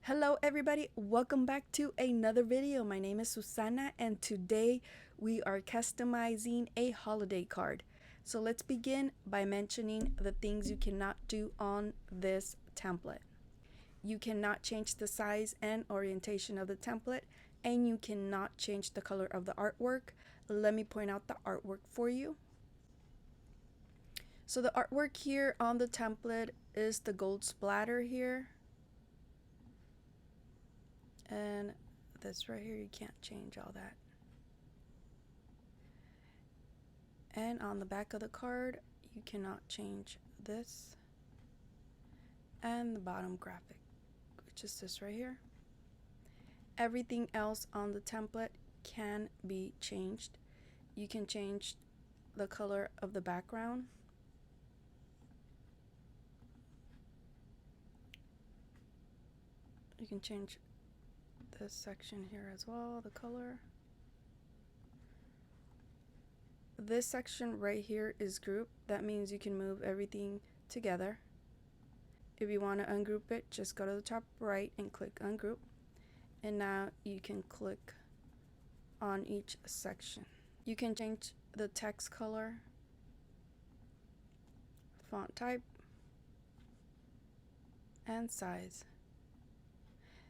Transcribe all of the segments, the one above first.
Hello everybody, welcome back to another video. My name is Susana and today we are customizing a holiday card. So let's begin by mentioning the things you cannot do on this template. You cannot change the size and orientation of the template, and you cannot change the color of the artwork. Let me point out the artwork for you. So the artwork here on the template is the gold splatter here. And this right here, you can't change all that. And on the back of the card, you cannot change this. And the bottom graphic, which is this right here. Everything else on the template can be changed. You can change the color of the background. You can change this section here as well, the color. This section right here is group. That means you can move everything together. If you want to ungroup it, just go to the top right and click ungroup. And now you can click on each section. You can change the text color, font type, and size.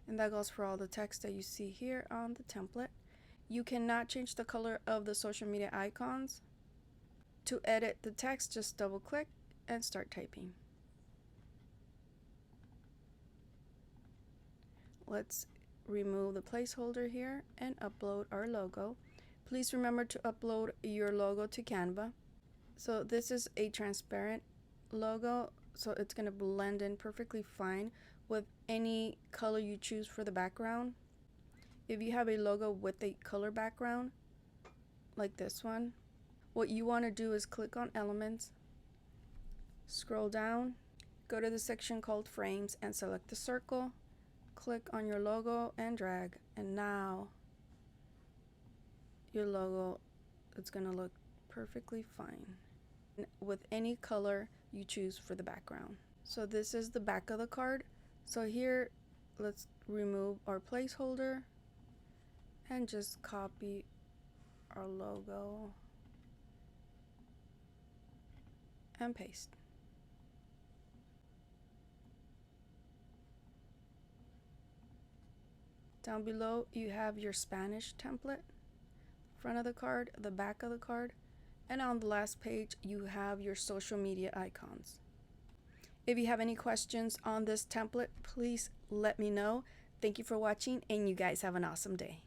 And that goes for all the text that you see here on the template. You cannot change the color of the social media icons. To edit the text, just double click and start typing. Let's remove the placeholder here and upload our logo. Please remember to upload your logo to Canva. So this is a transparent logo, so it's going to blend in perfectly fine with any color you choose for the background. If you have a logo with a color background, like this one, what you want to do is click on Elements, scroll down, go to the section called Frames and select the circle, click on your logo and drag, and now your logo is going to look perfectly fine with any color you choose for the background. So this is the back of the card. So here, let's remove our placeholder and just copy our logo and paste. Down below, you have your Spanish template, front of the card, the back of the card, and on the last page, you have your social media icons. If you have any questions on this template, please let me know. Thank you for watching, and you guys have an awesome day.